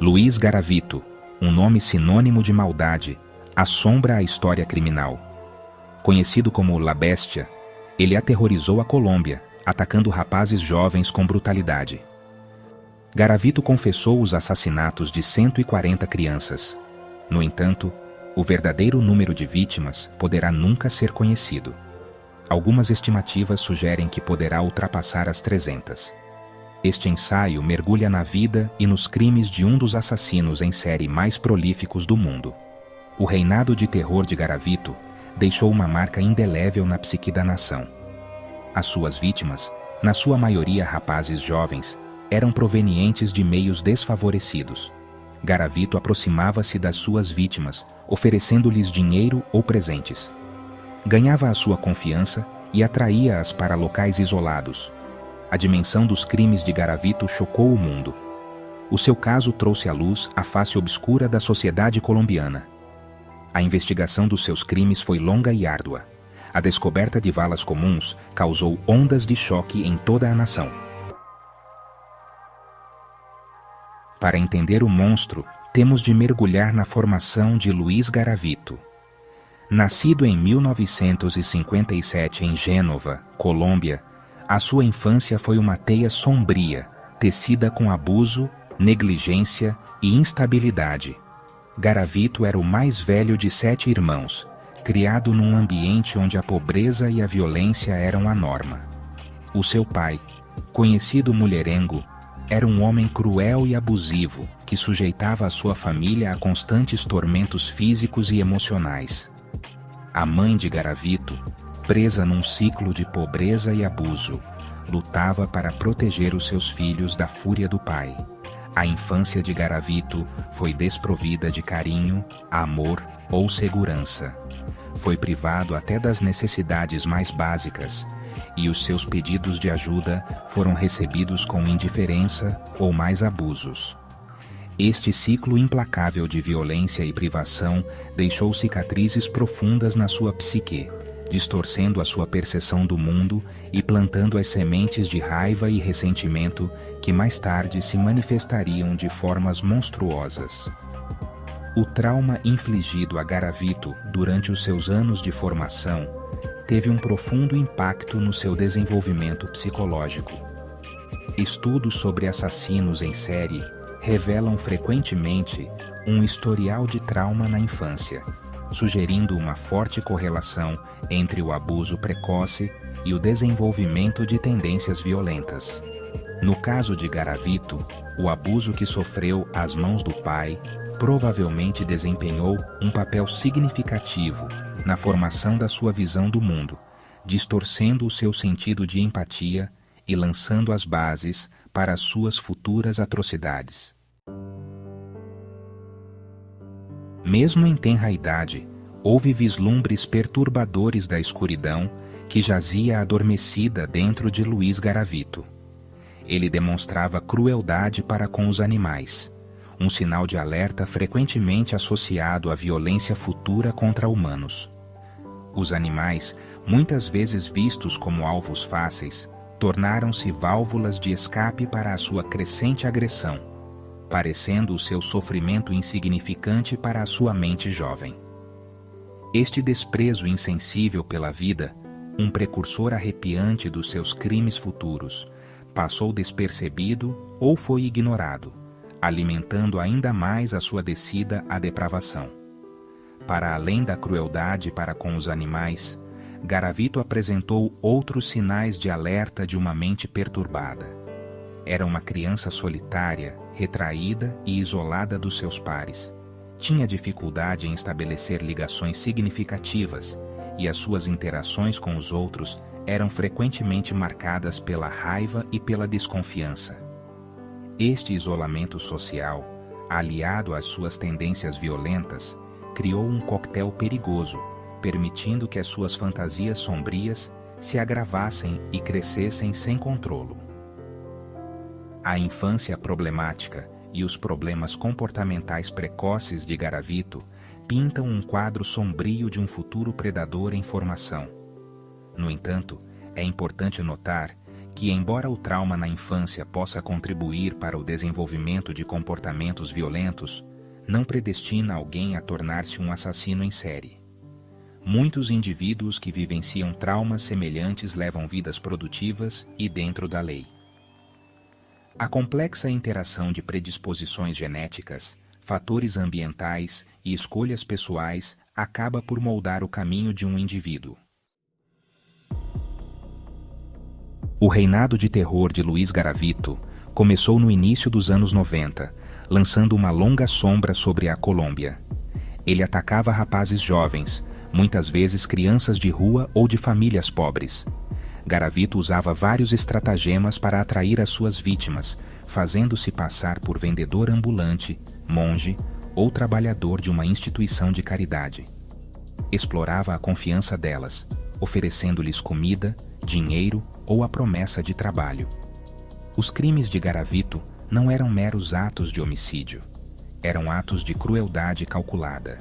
Luiz Garavito, um nome sinônimo de maldade, assombra a história criminal. Conhecido como La Bestia, ele aterrorizou a Colômbia, atacando rapazes jovens com brutalidade. Garavito confessou os assassinatos de 140 crianças. No entanto, o verdadeiro número de vítimas poderá nunca ser conhecido. Algumas estimativas sugerem que poderá ultrapassar as 300. Este ensaio mergulha na vida e nos crimes de um dos assassinos em série mais prolíficos do mundo. O reinado de terror de Garavito deixou uma marca indelével na psique da nação. As suas vítimas, na sua maioria rapazes jovens, eram provenientes de meios desfavorecidos. Garavito aproximava-se das suas vítimas, oferecendo-lhes dinheiro ou presentes. Ganhava a sua confiança e atraía-as para locais isolados. A dimensão dos crimes de Garavito chocou o mundo. O seu caso trouxe à luz a face obscura da sociedade colombiana. A investigação dos seus crimes foi longa e árdua. A descoberta de valas comuns causou ondas de choque em toda a nação. Para entender o monstro, temos de mergulhar na formação de Luiz Garavito. Nascido em 1957 em Gênova, Colômbia, a sua infância foi uma teia sombria, tecida com abuso, negligência e instabilidade. Garavito era o mais velho de 7 irmãos, criado num ambiente onde a pobreza e a violência eram a norma. O seu pai, conhecido mulherengo, era um homem cruel e abusivo que sujeitava a sua família a constantes tormentos físicos e emocionais. A mãe de Garavito, presa num ciclo de pobreza e abuso, lutava para proteger os seus filhos da fúria do pai. A infância de Garavito foi desprovida de carinho, amor ou segurança. Foi privado até das necessidades mais básicas, e os seus pedidos de ajuda foram recebidos com indiferença ou mais abusos. Este ciclo implacável de violência e privação deixou cicatrizes profundas na sua psique, distorcendo a sua percepção do mundo e plantando as sementes de raiva e ressentimento que mais tarde se manifestariam de formas monstruosas. O trauma infligido a Garavito durante os seus anos de formação teve um profundo impacto no seu desenvolvimento psicológico. Estudos sobre assassinos em série revelam frequentemente um historial de trauma na infância, sugerindo uma forte correlação entre o abuso precoce e o desenvolvimento de tendências violentas. No caso de Garavito, o abuso que sofreu às mãos do pai provavelmente desempenhou um papel significativo na formação da sua visão do mundo, distorcendo o seu sentido de empatia e lançando as bases para as suas futuras atrocidades. Mesmo em tenra idade, houve vislumbres perturbadores da escuridão que jazia adormecida dentro de Luiz Garavito. Ele demonstrava crueldade para com os animais, um sinal de alerta frequentemente associado à violência futura contra humanos. Os animais, muitas vezes vistos como alvos fáceis, tornaram-se válvulas de escape para a sua crescente agressão, parecendo o seu sofrimento insignificante para a sua mente jovem. Este desprezo insensível pela vida, um precursor arrepiante dos seus crimes futuros, passou despercebido ou foi ignorado, alimentando ainda mais a sua descida à depravação. Para além da crueldade para com os animais, Garavito apresentou outros sinais de alerta de uma mente perturbada. Era uma criança solitária, retraída e isolada dos seus pares. Tinha dificuldade em estabelecer ligações significativas e as suas interações com os outros eram frequentemente marcadas pela raiva e pela desconfiança. Este isolamento social, aliado às suas tendências violentas, criou um coquetel perigoso, permitindo que as suas fantasias sombrias se agravassem e crescessem sem controlo. A infância problemática e os problemas comportamentais precoces de Garavito pintam um quadro sombrio de um futuro predador em formação. No entanto, é importante notar que, embora o trauma na infância possa contribuir para o desenvolvimento de comportamentos violentos, não predestina alguém a tornar-se um assassino em série. Muitos indivíduos que vivenciam traumas semelhantes levam vidas produtivas e dentro da lei. A complexa interação de predisposições genéticas, fatores ambientais e escolhas pessoais acaba por moldar o caminho de um indivíduo. O reinado de terror de Luiz Garavito começou no início dos anos 90, lançando uma longa sombra sobre a Colômbia. Ele atacava rapazes jovens, muitas vezes crianças de rua ou de famílias pobres. Garavito usava vários estratagemas para atrair as suas vítimas, fazendo-se passar por vendedor ambulante, monge ou trabalhador de uma instituição de caridade. Explorava a confiança delas, oferecendo-lhes comida, dinheiro ou a promessa de trabalho. Os crimes de Garavito não eram meros atos de homicídio, eram atos de crueldade calculada.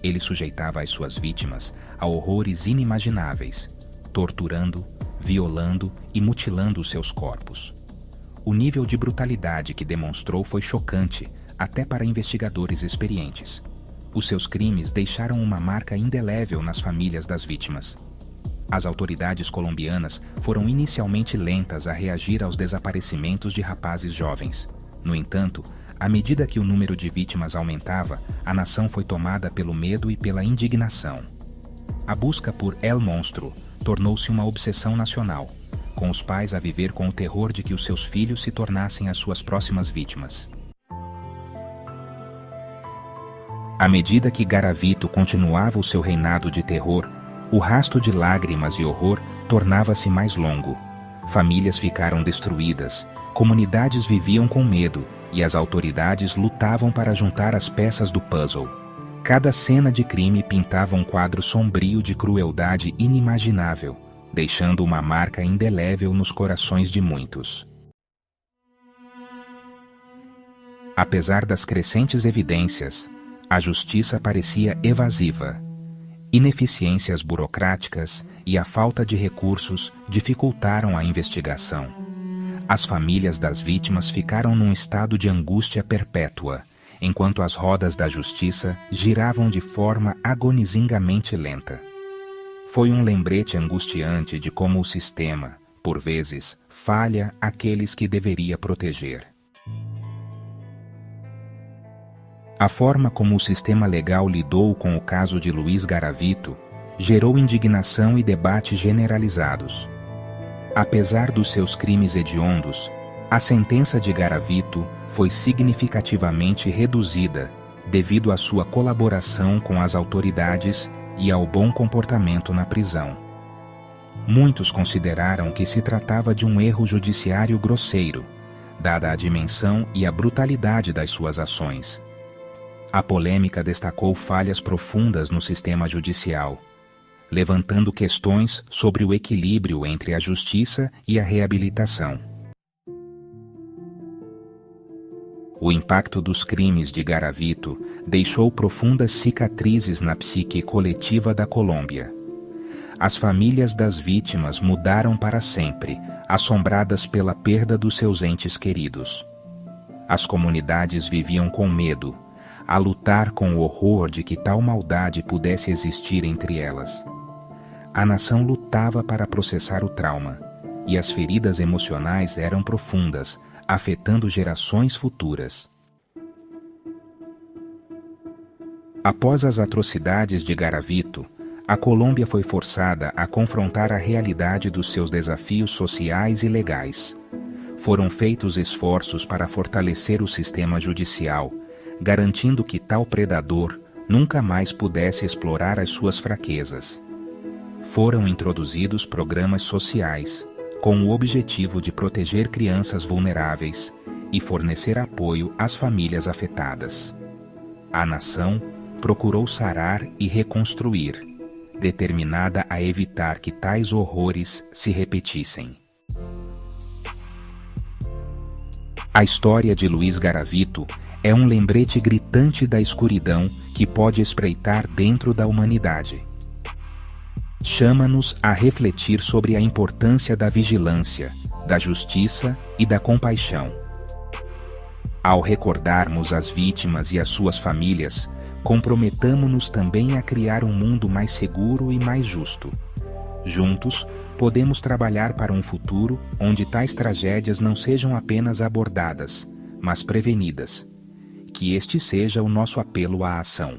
Ele sujeitava as suas vítimas a horrores inimagináveis, torturando, violando e mutilando os seus corpos. O nível de brutalidade que demonstrou foi chocante, até para investigadores experientes. Os seus crimes deixaram uma marca indelével nas famílias das vítimas. As autoridades colombianas foram inicialmente lentas a reagir aos desaparecimentos de rapazes jovens. No entanto, à medida que o número de vítimas aumentava, a nação foi tomada pelo medo e pela indignação. A busca por El Monstro tornou-se uma obsessão nacional, com os pais a viver com o terror de que os seus filhos se tornassem as suas próximas vítimas. À medida que Garavito continuava o seu reinado de terror, o rasto de lágrimas e horror tornava-se mais longo. Famílias ficaram destruídas, comunidades viviam com medo e as autoridades lutavam para juntar as peças do puzzle. Cada cena de crime pintava um quadro sombrio de crueldade inimaginável, deixando uma marca indelével nos corações de muitos. Apesar das crescentes evidências, a justiça parecia evasiva. Ineficiências burocráticas e a falta de recursos dificultaram a investigação. As famílias das vítimas ficaram num estado de angústia perpétua, enquanto as rodas da justiça giravam de forma agonizingamente lenta. Foi um lembrete angustiante de como o sistema, por vezes, falha aqueles que deveria proteger. A forma como o sistema legal lidou com o caso de Luiz Garavito gerou indignação e debate generalizados. Apesar dos seus crimes hediondos, a sentença de Garavito foi significativamente reduzida devido à sua colaboração com as autoridades e ao bom comportamento na prisão. Muitos consideraram que se tratava de um erro judiciário grosseiro, dada a dimensão e a brutalidade das suas ações. A polêmica destacou falhas profundas no sistema judicial, levantando questões sobre o equilíbrio entre a justiça e a reabilitação. O impacto dos crimes de Garavito deixou profundas cicatrizes na psique coletiva da Colômbia. As famílias das vítimas mudaram para sempre, assombradas pela perda dos seus entes queridos. As comunidades viviam com medo, a lutar com o horror de que tal maldade pudesse existir entre elas. A nação lutava para processar o trauma, e as feridas emocionais eram profundas, afetando gerações futuras. Após as atrocidades de Garavito, a Colômbia foi forçada a confrontar a realidade dos seus desafios sociais e legais. Foram feitos esforços para fortalecer o sistema judicial, garantindo que tal predador nunca mais pudesse explorar as suas fraquezas. Foram introduzidos programas sociais, com o objetivo de proteger crianças vulneráveis e fornecer apoio às famílias afetadas. A nação procurou sarar e reconstruir, determinada a evitar que tais horrores se repetissem. A história de Luiz Garavito é um lembrete gritante da escuridão que pode espreitar dentro da humanidade. chama-nos a refletir sobre a importância da vigilância, da justiça e da compaixão. Ao recordarmos as vítimas e as suas famílias, comprometamo-nos também a criar um mundo mais seguro e mais justo. Juntos, podemos trabalhar para um futuro onde tais tragédias não sejam apenas abordadas, mas prevenidas. Que este seja o nosso apelo à ação.